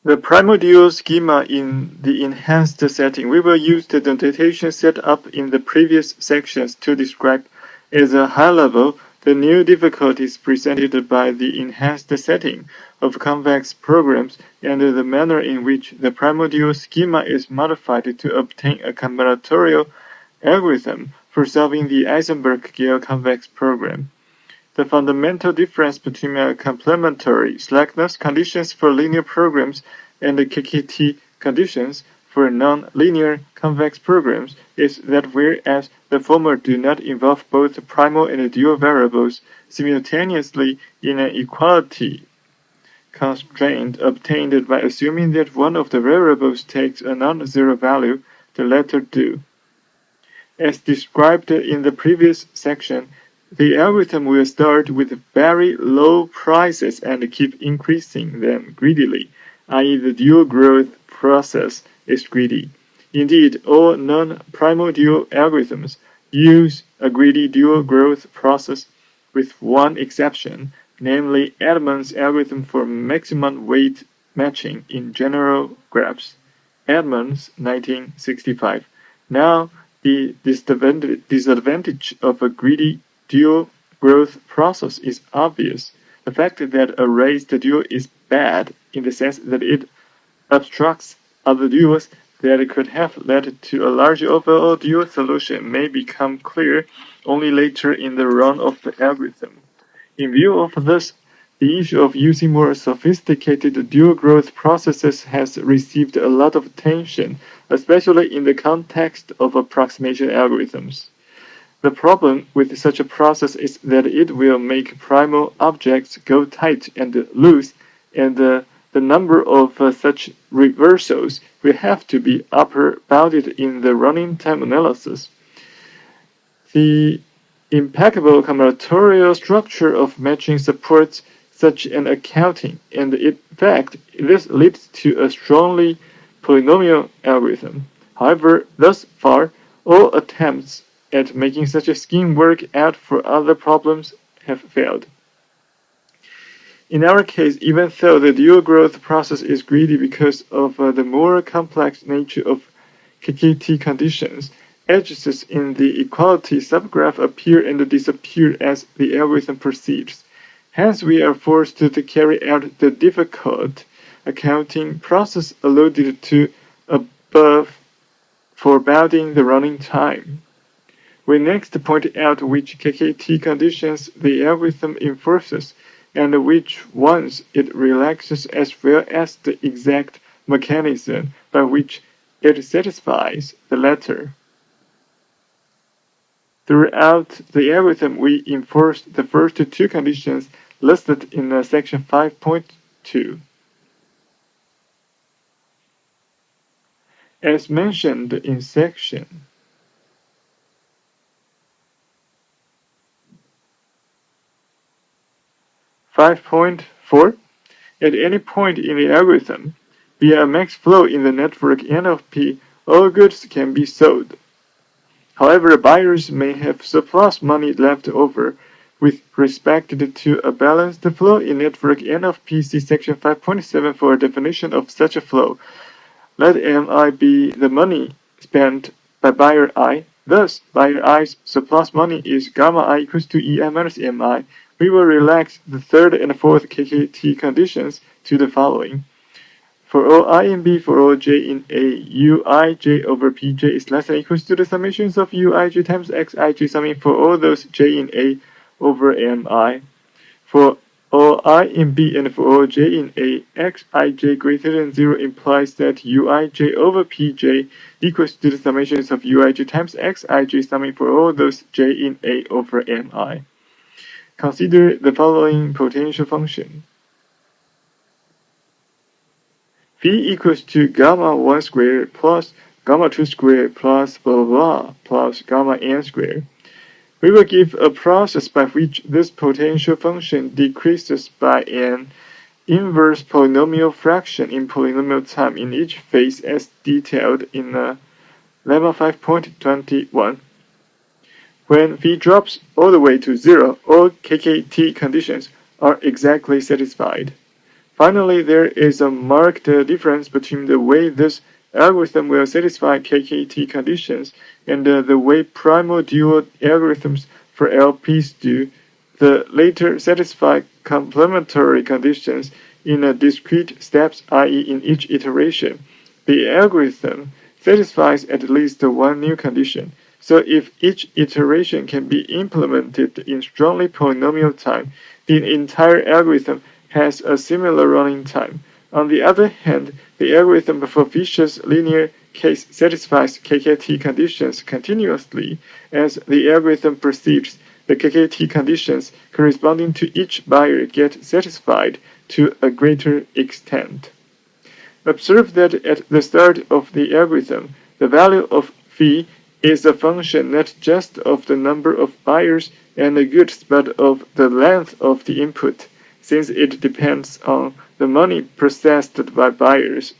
The primordial schema in the enhanced setting, we will use the notation set up in the previous sections to describe at a high level the new difficulties presented by the enhanced setting of convex programs and the manner in which the primordial schema is modified to obtain a combinatorial algorithm for solving the Eisenberg-Gale convex program. The fundamental difference between complementary slackness conditions for linear programs and KKT conditions for non-linear convex programs is that whereas the former do not involve both primal and dual variables simultaneously in an equality constraint obtained by assuming that one of the variables takes a non-zero value, the latter do. As described in the previous section, the algorithm will start with very low prices and keep increasing them greedily, i.e. the dual growth process is greedy. Indeed, all non-primal dual algorithms use a greedy dual growth process with one exception, namely Edmonds' algorithm for maximum weight matching in general graphs. Edmonds, 1965. Now, the disadvantage of a greedy dual growth process is obvious. The fact that a raised dual is bad in the sense that it obstructs other duals that could have led to a larger overall dual solution may become clear only later in the run of the algorithm. In view of this, the issue of using more sophisticated dual growth processes has received a lot of attention, especially in the context of approximation algorithms. The problem with such a process is that it will make primal objects go tight and loose, and the number of such reversals will have to be upper bounded in the running time analysis. The impeccable combinatorial structure of matching supports such an accounting, and in fact, this leads to a strongly polynomial algorithm. However, thus far, all attempts at making such a scheme work out for other problems have failed. In our case, even though the dual growth process is greedy because of the more complex nature of KKT conditions, edges in the equality subgraph appear and disappear as the algorithm proceeds. Hence, we are forced to carry out the difficult accounting process alluded to above for bounding the running time. We next point out which KKT conditions the algorithm enforces and which ones it relaxes, as well as the exact mechanism by which it satisfies the latter. Throughout the algorithm, we enforce the first two conditions listed in section 5.2. As mentioned in section 5.4, at any point in the algorithm, via a max flow in the network N of P, all goods can be sold. However, buyers may have surplus money left over with respect to a balanced flow in network N of P. See section 5.7 for a definition of such a flow. Let Mi be the money spent by buyer I. Thus, buyer I's surplus money is gamma I equals to Ei minus Mi. We will relax the third and fourth KKT conditions to the following. For all I in B, for all j in A, Uij over Pj is less than or equals to the summations of Uij times Xij summing for all those j in A over Mi. For all I in B and for all j in A, Xij greater than 0 implies that Uij over Pj equals to the summations of Uij times Xij summing for all those j in A over Mi. Consider the following potential function. V equals to gamma 1 squared plus gamma 2 squared plus blah blah blah plus gamma n squared. We will give a process by which this potential function decreases by an inverse polynomial fraction in polynomial time in each phase as detailed in lemma 5.21. When V drops all the way to 0, all KKT conditions are exactly satisfied. Finally, there is a marked difference between the way this algorithm will satisfy KKT conditions and the way primal dual algorithms for LPs do. The latter satisfy complementary conditions in discrete steps, i.e. in each iteration. The algorithm satisfies at least one new condition. So if each iteration can be implemented in strongly polynomial time, the entire algorithm has a similar running time. On the other hand, the algorithm for vicious linear case satisfies KKT conditions continuously as the algorithm perceives the KKT conditions corresponding to each buyer get satisfied to a greater extent. Observe that at the start of the algorithm, the value of phi is a function not just of the number of buyers and goods but of the length of the input, since it depends on the money processed by buyers.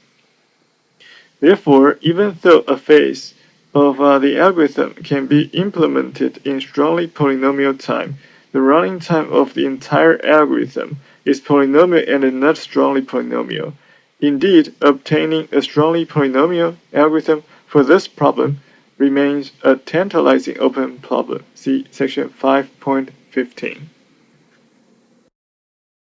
Therefore, even though a phase of the algorithm can be implemented in strongly polynomial time, the running time of the entire algorithm is polynomial and not strongly polynomial. Indeed, obtaining a strongly polynomial algorithm for this problem remains a tantalizing open problem. See section 5.15.